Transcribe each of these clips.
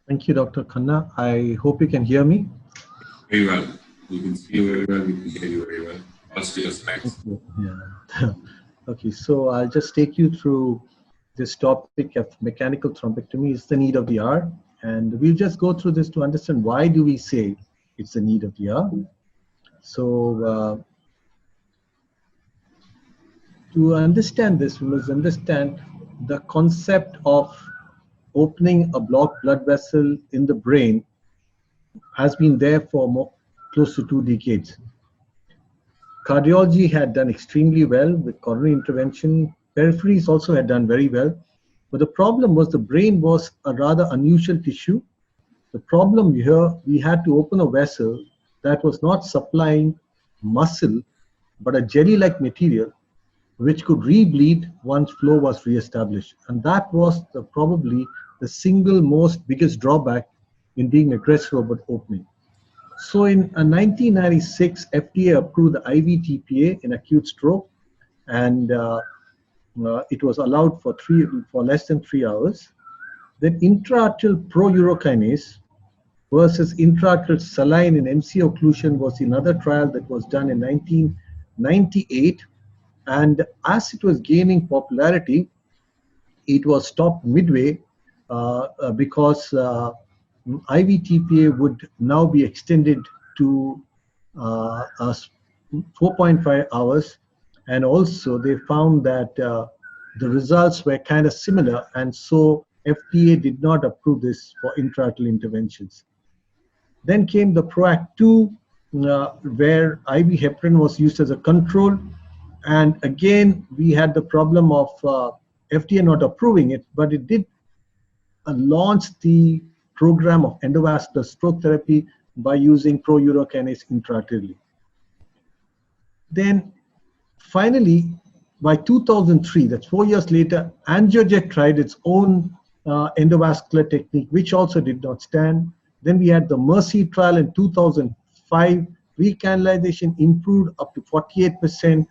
Thank you, Dr. Khanna. I hope you can hear me. Very well. We can see you very well. We can hear you very well. All to your Thank slides. you. Yeah. Okay, so I'll just take you through this topic of mechanical thrombectomy. It's the need of the hour. And we'll just go through this to understand why do we say it's the need of the hour. So to understand this, we must understand the concept of opening a blocked blood vessel in the brain has been there for close to 2 decades. Cardiology had done extremely well with coronary intervention. Peripheries also had done very well. But the problem was the brain was a rather unusual tissue. The problem here, we had to open a vessel that was not supplying muscle, but a jelly-like material which could re-bleed once flow was re-established. And that was probably the single most biggest drawback in being aggressive about opening. So in 1996, FDA approved the IVTPA in acute stroke, and it was allowed for less than 3 hours. Then intra-arterial pro-urokinase versus intra-arterial saline in MC occlusion was another trial that was done in 1998. And as it was gaining popularity, it was stopped midway because IVTPA would now be extended to 4.5 hours. And also they found that the results were kind of similar. And so FDA did not approve this for intraarterial interventions. Then came the PROACT 2, where IV heparin was used as a control. And again, we had the problem of FDA not approving it, but it did launch the program of endovascular stroke therapy by using pro-urokinase intraarterially. Then finally, by 2003, that's 4 years later, Angiojet tried its own endovascular technique, which also did not stand. Then we had the Mercy trial in 2005. Recanalization improved up to 48%.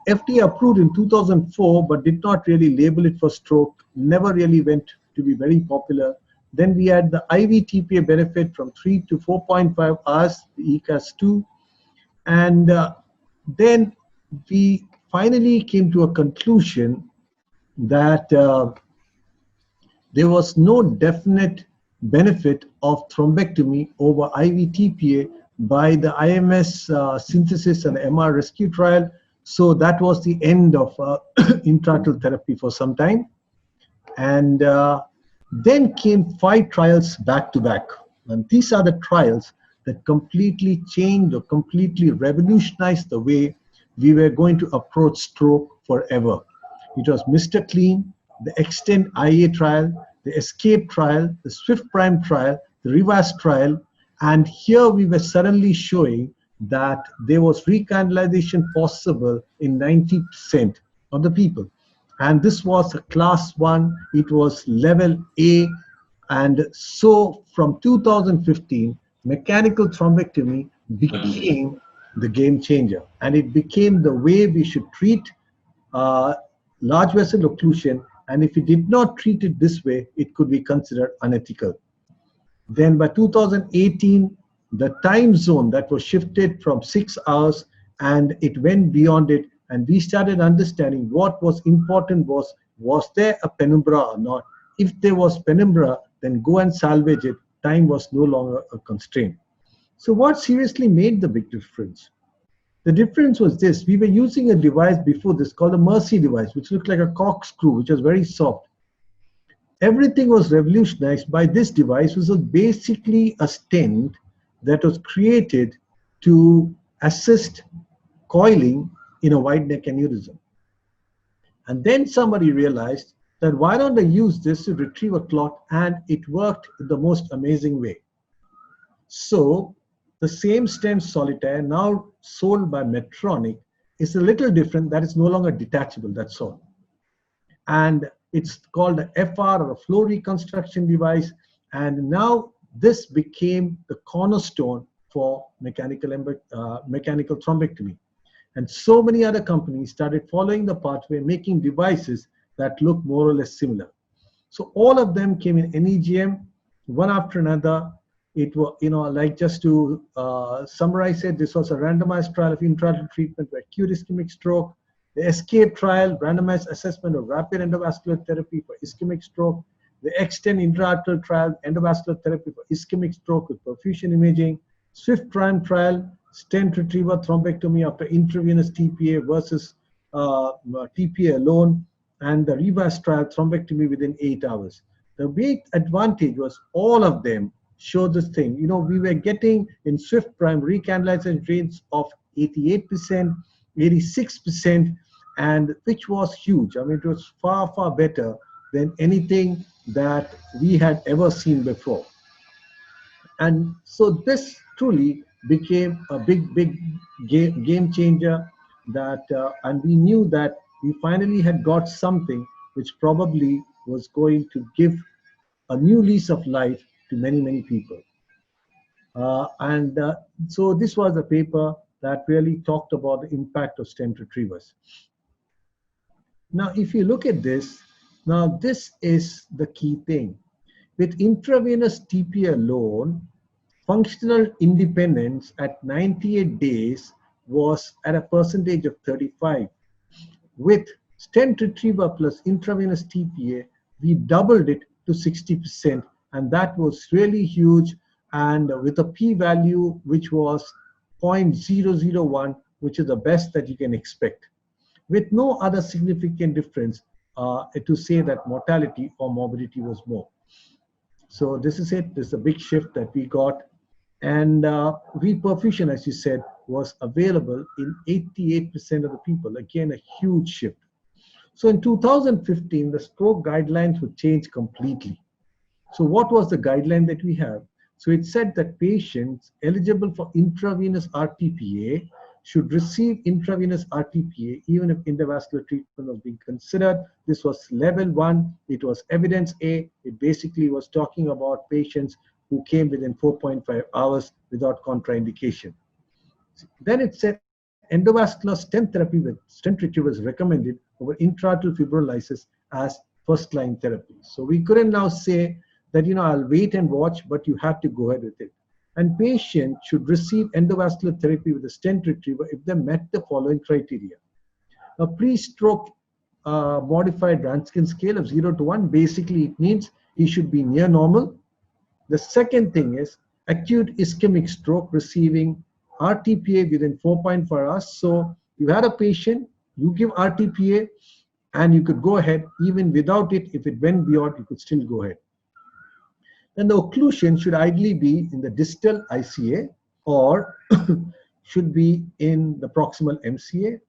FDA approved in 2004, but did not really label it for stroke, never really went to be very popular. Then we had the IVTPA benefit from 3 to 4.5 hours, the ECAS2. And then we finally came to a conclusion that there was no definite benefit of thrombectomy over IVTPA by the IMS synthesis and MR rescue trial. So that was the end of intraarterial therapy for some time. And then came 5 trials back to back. And these are the trials that completely changed or completely revolutionized the way we were going to approach stroke forever. It was Mr. Clean, the Extend IA trial, the Escape trial, the Swift Prime trial, the Rivas trial, and here we were suddenly showing that there was recanalization possible in 90% of the people. And this was a class 1, it was level A. And so from 2015, mechanical thrombectomy became the game changer. And it became the way we should treat uh, large vessel occlusion. And if we did not treat it this way, it could be considered unethical. Then by 2018, the time zone that was shifted from 6 hours and it went beyond it. And we started understanding what was important was there a penumbra or not? If there was penumbra, then go and salvage it. Time was no longer a constraint. So what seriously made the big difference? The difference was this: we were using a device before this called a Mercy device, which looked like a corkscrew, which was very soft. Everything was revolutionized by this device, which was basically a stent that was created to assist coiling in a wide neck aneurysm. And then somebody realized that why don't I use this to retrieve a clot, and it worked in the most amazing way. So the same stent Solitaire, now sold by Medtronic, is a little different. That is no longer detachable, that's all. And it's called a FR, or a flow reconstruction device. And now this became the cornerstone for mechanical thrombectomy. And so many other companies started following the pathway, making devices that look more or less similar. So all of them came in NEGM, one after another. It was, like, just to summarize it, this was a randomized trial of intrathecal treatment for acute ischemic stroke. The ESCAPE trial, randomized assessment of rapid endovascular therapy for ischemic stroke. The EXTEND intraarterial trial, endovascular therapy for ischemic stroke with perfusion imaging. SWIFT TRIUMPH trial, stent retriever thrombectomy after intravenous TPA versus TPA alone. And the REVAS trial, thrombectomy within 8 hours. The big advantage was all of them show this thing. We were getting in SWIFT prime recanalization rates of 88%, 86%, and which was huge. I mean, it was far, far better than anything that we had ever seen before. And so this truly became a big, big game changer that, and we knew that we finally had got something which probably was going to give a new lease of life to many, many people. So this was a paper that really talked about the impact of stent retrievers. Now, if you look at this, now this is the key thing. With intravenous TPA alone, functional independence at 98 days was at a percentage of 35. With stent retriever plus intravenous TPA, we doubled it to 60%, and that was really huge, and with a p-value which was 0.001, which is the best that you can expect, with no other significant difference to say that mortality or morbidity was more. So this is it. This is a big shift that we got, and reperfusion, as you said, was available in 88% of the people. Again, a huge shift. So in 2015, the stroke guidelines would change completely. So what was the guideline that we have? So it said that patients eligible for intravenous RTPA should receive intravenous RTPA even if endovascular treatment was being considered. This was level 1. It was evidence A. It basically was talking about patients who came within 4.5 hours without contraindication. Then it said endovascular stent therapy with stent retrievers recommended over intraarterial fibrinolysis as first-line therapy. So we couldn't now say that, I'll wait and watch, but you have to go ahead with it. And patients should receive endovascular therapy with a stent retriever if they met the following criteria. A pre-stroke modified Ranskin scale of 0 to 1, basically it means he should be near normal. The second thing is acute ischemic stroke receiving RTPA within 4.4 hours. So you had a patient, you give RTPA, and you could go ahead even without it. If it went beyond, you could still go ahead. Then the occlusion should ideally be in the distal ICA or should be in the proximal MCA.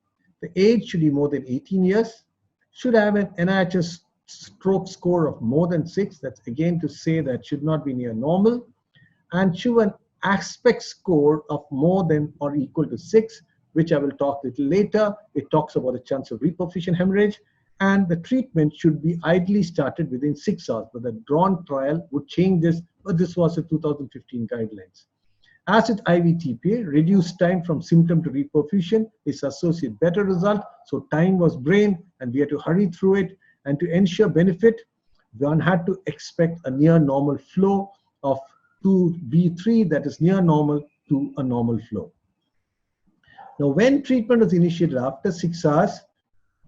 The age should be more than 18 years. Should have an NIHS stroke score of more than 6. That's again to say that should not be near normal. And should an aspect score of more than or equal to 6, which I will talk a little later. It talks about the chance of reperfusion hemorrhage. And the treatment should be ideally started within 6 hours. But the drawn trial would change this, but this was the 2015 guidelines. As with IVTPA, reduced time from symptom to reperfusion is associated better result. So time was drained and we had to hurry through it. And to ensure benefit, one had to expect a near normal flow of 2B3, that is near normal to a normal flow. Now, when treatment was initiated after 6 hours,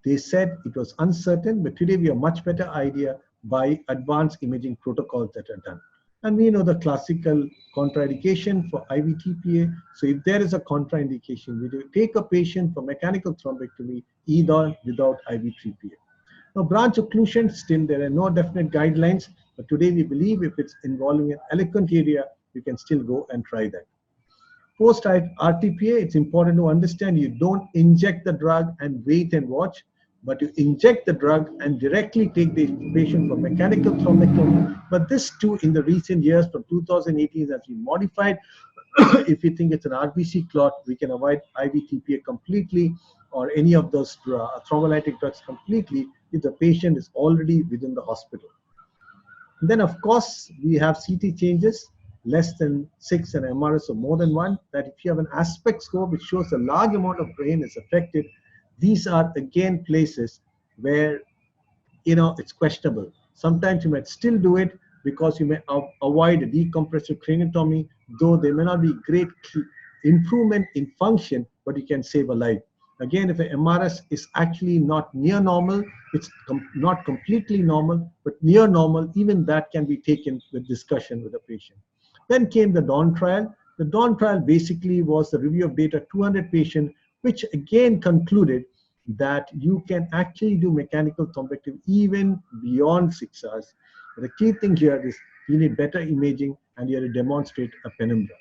they said it was uncertain, but today we have a much better idea by advanced imaging protocols that are done. And we know the classical contraindication for IVTPA. So if there is a contraindication, we do take a patient for mechanical thrombectomy either without IVTPA. Now, branch occlusion, still there are no definite guidelines, but today we believe if it's involving an eloquent area, you can still go and try that. Post RTPA, it's important to understand you don't inject the drug and wait and watch, but you inject the drug and directly take the patient for mechanical thrombectomy. But this too, in the recent years, from 2018, has been modified. If you think it's an RBC clot, we can avoid IVTPA completely or any of those thrombolytic drugs completely if the patient is already within the hospital. And then, of course, we have CT changes, less than 6 and MRS or more than 1, that if you have an aspect score which shows a large amount of brain is affected, these are again places where, it's questionable. Sometimes you might still do it, because you may avoid a decompressive craniotomy, though there may not be great improvement in function, but you can save a life. Again, if an MRS is actually not near normal, it's not completely normal, but near normal, even that can be taken with discussion with the patient. Then came the DAWN trial. The DAWN trial basically was the review of data, 200 patients, which again concluded that you can actually do mechanical thrombectomy even beyond 6 hours. But the key thing here is you need better imaging and you have to demonstrate a penumbra.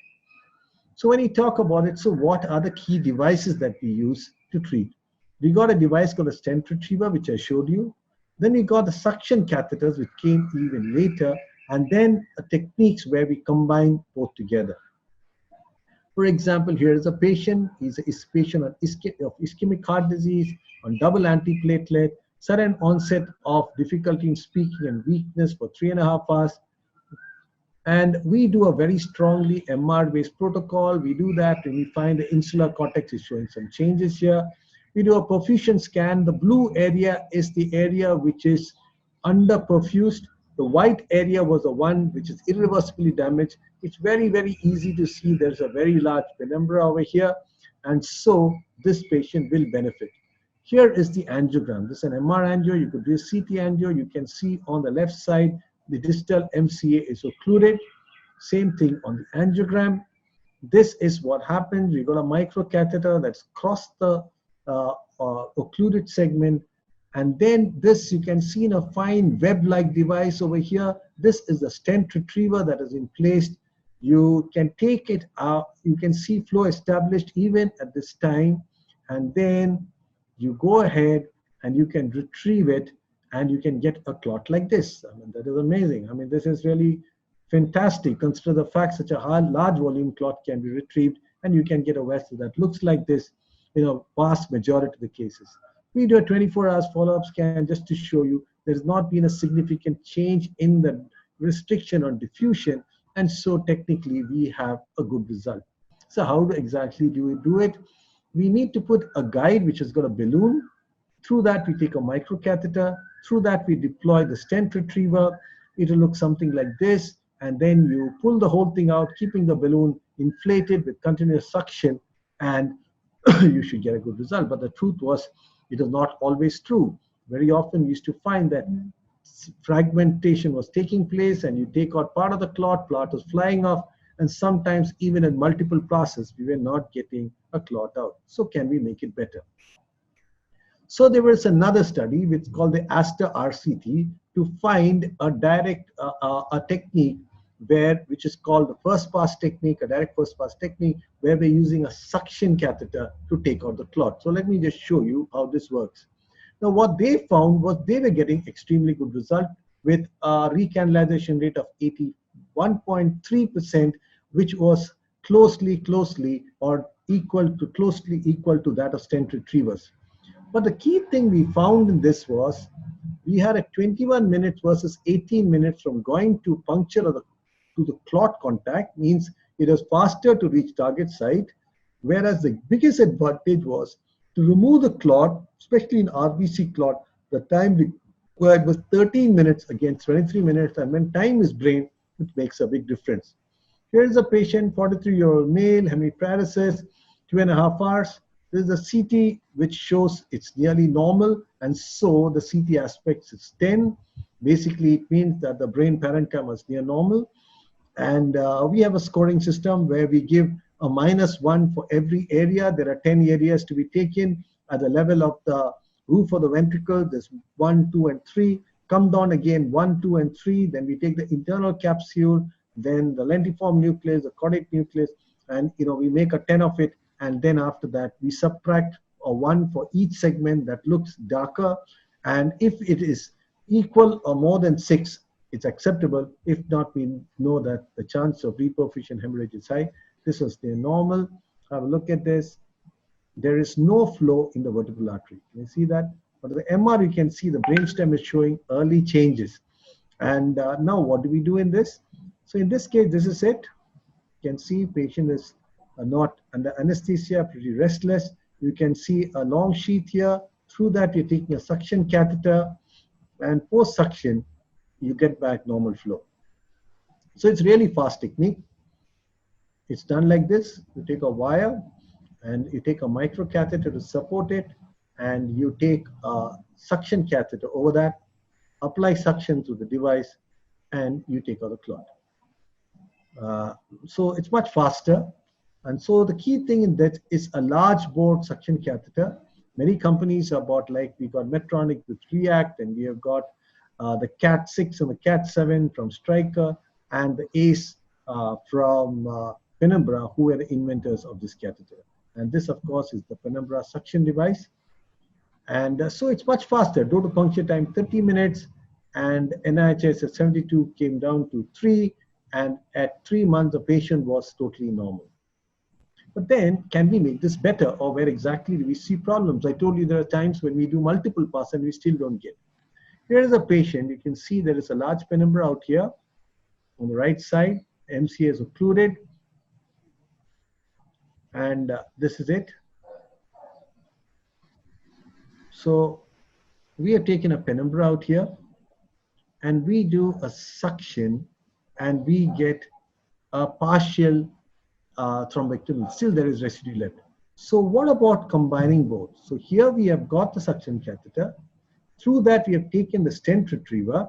So when you talk about it, so what are the key devices that we use to treat? We got a device called a stent retriever, which I showed you. Then we got the suction catheters, which came even later, and then techniques where we combine both together. For example, here is a patient. He's a patient of ischemic heart disease, on double antiplatelet, sudden onset of difficulty in speaking and weakness for 3.5 hours. And we do a very strongly MR-based protocol. We do that when we find the insular cortex is showing some changes here. We do a perfusion scan. The blue area is the area which is under-perfused. The white area was the one which is irreversibly damaged. It's very, very easy to see there's a very large penumbra over here. And so this patient will benefit. Here is the angiogram. This is an MR angio. You could do a CT angio. You can see on the left side, the distal MCA is occluded. Same thing on the angiogram. This is what happens. We got a microcatheter that's crossed the occluded segment. And then this you can see in a fine web-like device over here. This is the stent retriever that is in place. You can take it out. You can see flow established even at this time. And then you go ahead and you can retrieve it and you can get a clot like this. I mean, that is amazing. I mean, this is really fantastic. Consider the fact such a large volume clot can be retrieved and you can get a vessel that looks like this in a vast majority of the cases. We do a 24 hours follow-up scan just to show you there's not been a significant change in the restriction on diffusion, and so technically we have a good result. So how exactly do we do it? We need to put a guide which has got a balloon. Through that we take a microcatheter. Through that we deploy the stent retriever. It'll look something like this, and then you pull the whole thing out, keeping the balloon inflated with continuous suction, and you should get a good result. But the truth was, it is not always true. Very often we used to find that fragmentation was taking place and you take out part of the clot was flying off, and sometimes even in multiple passes, we were not getting a clot out. So can we make it better? So there was another study which is called the ASTER RCT to find a direct a technique which is called the first pass technique, a direct first pass technique, where we're using a suction catheter to take out the clot. So let me just show you how this works. Now what they found was they were getting extremely good result with a recanalization rate of 81.3%, which was closely or closely equal to that of stent retrievers. But the key thing we found in this was we had a 21 minutes versus 18 minutes from going to puncture of to the clot contact, means it was faster to reach target site, whereas the biggest advantage was to remove the clot, especially in RBC clot, the time required was 13 minutes against 23 minutes, and when time is brain, it makes a big difference. Here is a patient, 43-year-old male, hemiparesis, 2.5 hours. This is a CT which shows it's nearly normal, and so the CT aspect is 10. Basically, it means that the brain parenchyma is near normal. And we have a scoring system where we give a -1 for every area. There are 10 areas to be taken at the level of the roof of the ventricle. There's 1, 2, and 3. Come down again, 1, 2, and 3. Then we take the internal capsule, then the lentiform nucleus, the caudate nucleus, and we make a 10 of it. And then after that, we subtract a 1 for each segment that looks darker. And if it is equal or more than 6, it's acceptable. If not, we know that the chance of reperfusion hemorrhage is high. This was the normal. Have a look at this. There is no flow in the vertebral artery. Can you see that? But the MR, you can see the brainstem is showing early changes. And now what do we do in this? So in this case, this is it. You can see patient is not under anesthesia, pretty restless. You can see a long sheath here. Through that, you're taking a suction catheter, and post-suction, you get back normal flow. So it's really fast technique. It's done like this. You take a wire and you take a micro catheter to support it, and you take a suction catheter over that, apply suction to the device, and you take out the clot. So it's much faster. And so the key thing in that is a large bore suction catheter. Many companies are bought, like we got Medtronic with React, and we have got the Cat 6 and the Cat 7 from Stryker, and the ACE from Penumbra, who were the inventors of this catheter. And this, of course, is the Penumbra suction device. And so it's much faster. Dose to puncture time 30 minutes, and NIHS at 72 came down to 3, and at 3 months the patient was totally normal. But then, can we make this better, or where exactly do we see problems? I told you there are times when we do multiple passes and we still don't get. Here is a patient. You can see there is a large penumbra out here on the right side. MCA is occluded, and this is it. So we have taken a penumbra out here, and we do a suction, and we get a partial thrombectomy. Still there is residue left. So what about combining both? So here we have got the suction catheter. Through that we have taken the stent retriever,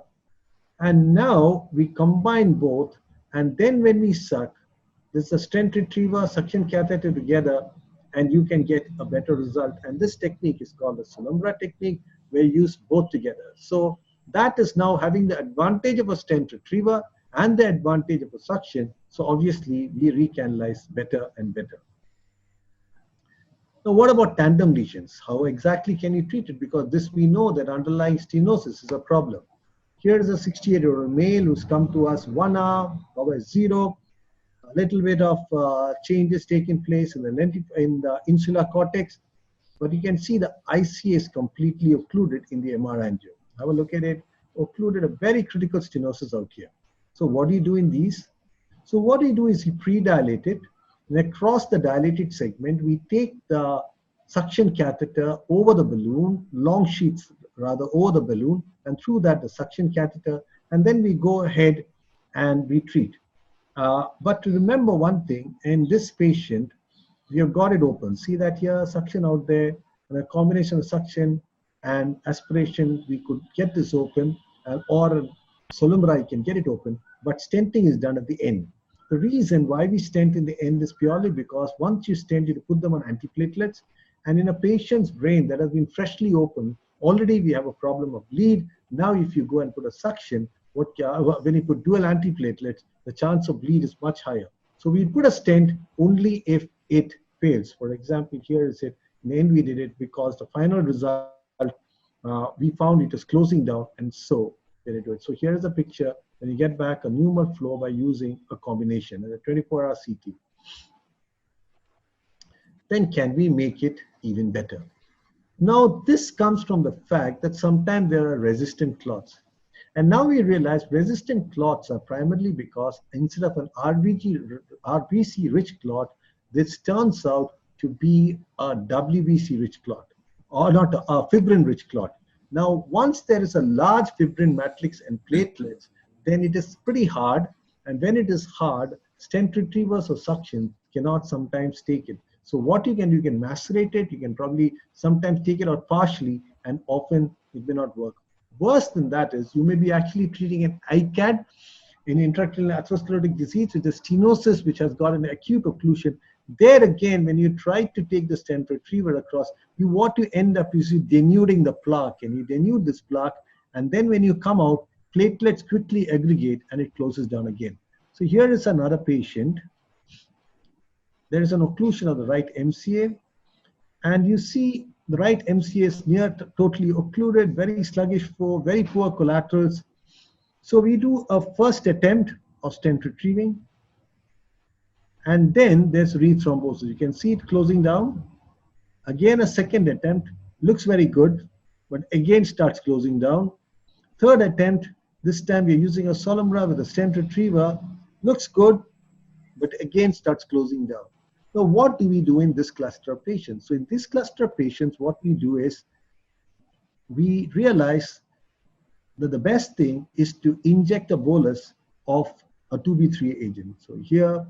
and now we combine both, and then when we suck, this is a stent retriever, suction catheter together, and you can get a better result. And this technique is called the Solumbra technique, where you use both together. So that is now having the advantage of a stent retriever and the advantage of a suction. So obviously we recanalize better and better. Now what about tandem lesions? How exactly can you treat it? Because this we know that underlying stenosis is a problem. Here is a 68-year-old male who's come to us 1 hour, power is 0. A little bit of changes taking place in the insular cortex, but you can see the ICA is completely occluded in the MR angio. Have a look at it, occluded a very critical stenosis out here. So what do you do in these? So what we do is we pre-dilate it, and across the dilated segment, we take the suction catheter over the balloon, long sheets rather over the balloon, and through that the suction catheter, and then we go ahead and we treat. But to remember one thing, in this patient, we have got it open. See that here, suction out there, and a combination of suction and aspiration, we could get this open, or Solumbra, you can get it open, but stenting is done at the end. The reason why we stent in the end is purely because once you stent, you put them on antiplatelets, and in a patient's brain that has been freshly opened, already we have a problem of bleed. Now if you go and put a suction, when you put dual antiplatelets, the chance of bleed is much higher. So we put a stent only if it fails. For example, here is it. In the end we did it because the final result, we found it was closing down, and so we did it. So here is a picture when you get back a pneumal flow by using a combination and a 24-hour CT. Then can we make it even better? Now this comes from the fact that sometimes there are resistant clots. And now we realize resistant clots are primarily because instead of an RBC-rich clot, this turns out to be a WBC-rich clot, or not a fibrin-rich clot. Now, once there is a large fibrin matrix and platelets, then it is pretty hard. And when it is hard, stent retrievers or suction cannot sometimes take it. So what you can do, you can macerate it. You can probably sometimes take it out partially, and often it may not work. Worse than that is you may be actually treating an ICAD, in intracranial atherosclerotic disease, with a stenosis which has got an acute occlusion. There again, when you try to take the stent retriever across, what you end up is you denuding the plaque, and you denude this plaque, and then when you come out, platelets quickly aggregate and it closes down again. So here is another patient. There is an occlusion of the right MCA, and you see the right MCA is near totally occluded, very sluggish flow, very poor collaterals. So we do a first attempt of stent retrieving, and then there's rethrombosis. You can see it closing down. Again, a second attempt, looks very good, but again starts closing down. Third attempt, this time we're using a Solumbra with a stent retriever, looks good, but again starts closing down. Now, what do we do in this cluster of patients? So in this cluster of patients, what we do is we realize that the best thing is to inject a bolus of a 2B3A agent. So here,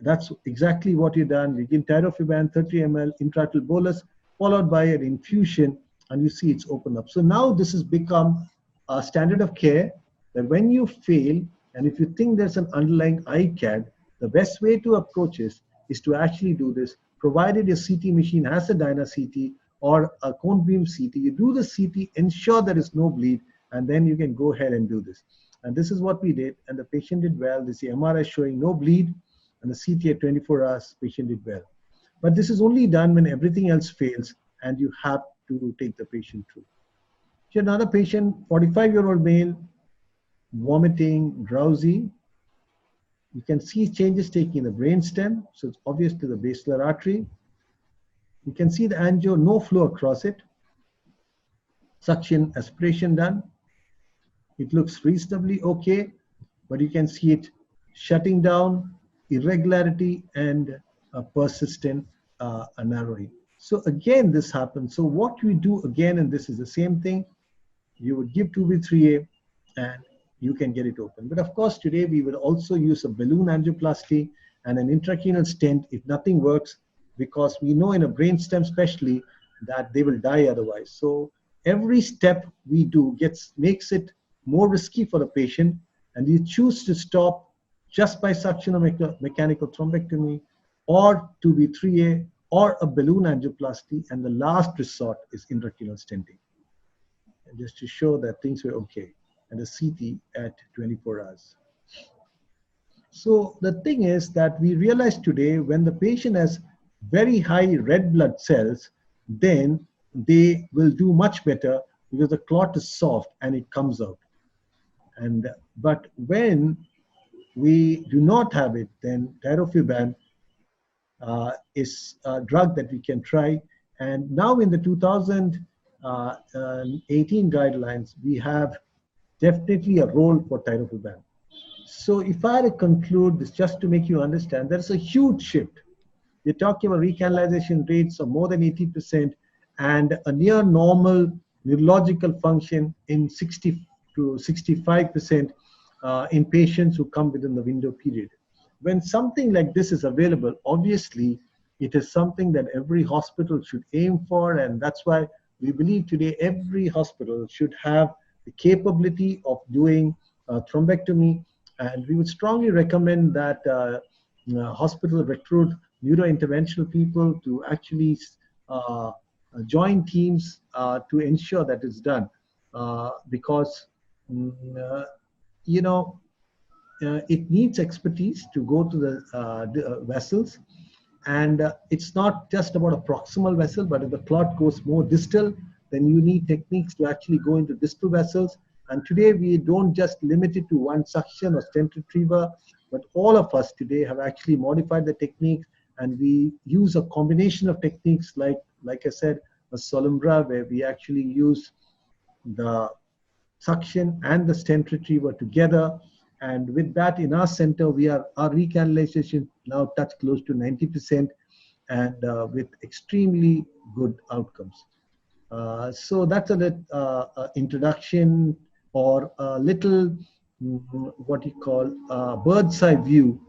that's exactly what we've done. We give tirofiban 30 ml intrathecal bolus, followed by an infusion, and you see it's opened up. So now this has become a standard of care that when you fail, and if you think there's an underlying ICAD, the best way to approach is to actually do this, provided your CT machine has a Dyna CT or a cone beam CT. You do the CT, ensure there is no bleed, and then you can go ahead and do this. And this is what we did, and the patient did well. This is the MRI showing no bleed, and the CT at 24 hours, patient did well. But this is only done when everything else fails, and you have to take the patient through. Here another patient, 45-year-old male, vomiting, drowsy. You can see changes taking in the brainstem, so it's obviously the basilar artery. You can see the angio, no flow across it. Suction, aspiration done. It looks reasonably okay, but you can see it shutting down, irregularity, and persistent narrowing. So again, this happens. So what we do again, and this is the same thing, you would give 2B3A and you can get it open. But of course, today we will also use a balloon angioplasty and an intracranial stent if nothing works, because we know in a brainstem especially that they will die otherwise. So every step we do makes it more risky for the patient, and you choose to stop just by suction or mechanical thrombectomy or 2B3A or a balloon angioplasty, and the last resort is intracranial stenting. And just to show that things were okay, and a CT at 24 hours. So the thing is that we realize today when the patient has very high red blood cells, then they will do much better because the clot is soft and it comes out. But when we do not have it, then tirofiban is a drug that we can try. And now in the 2018 guidelines, we have definitely a role for tirofiban. So if I had to conclude this, just to make you understand, there's a huge shift. We're talking about recanalization rates of more than 80% and a near normal neurological function in 60 to 65% in patients who come within the window period. When something like this is available, obviously it is something that every hospital should aim for, and that's why we believe today every hospital should have the capability of doing thrombectomy, and we would strongly recommend that hospitals recruit neurointerventional people to actually join teams to ensure that it's done, because you know, it needs expertise to go to the vessels, and it's not just about a proximal vessel, but if the clot goes more distal, then you need techniques to actually go into distal vessels. And today we don't just limit it to one suction or stent retriever, but all of us today have actually modified the techniques, and we use a combination of techniques like I said, a Solumbra, where we actually use the suction and the stent retriever together. And with that, in our center, our recanalization now touch close to 90%, and with extremely good outcomes. So that's a little introduction, or a little what you call a bird's eye view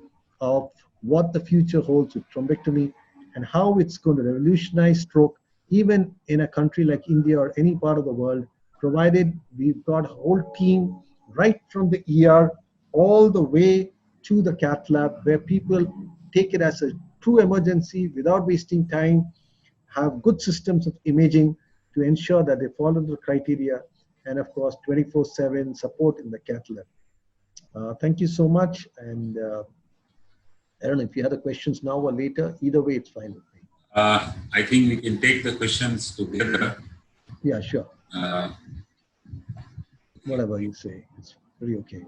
of what the future holds with thrombectomy and how it's going to revolutionize stroke, even in a country like India or any part of the world, provided we've got a whole team right from the ER all the way to the cath lab, where people take it as a true emergency without wasting time, have good systems of imaging to ensure that they follow the criteria, and of course 24/7 support in the cath lab. Thank you so much, and I don't know if you have the questions now or later. Either way, it's fine with me. I think we can take the questions together. Yeah, sure. Uh, Whatever you say, it's pretty okay.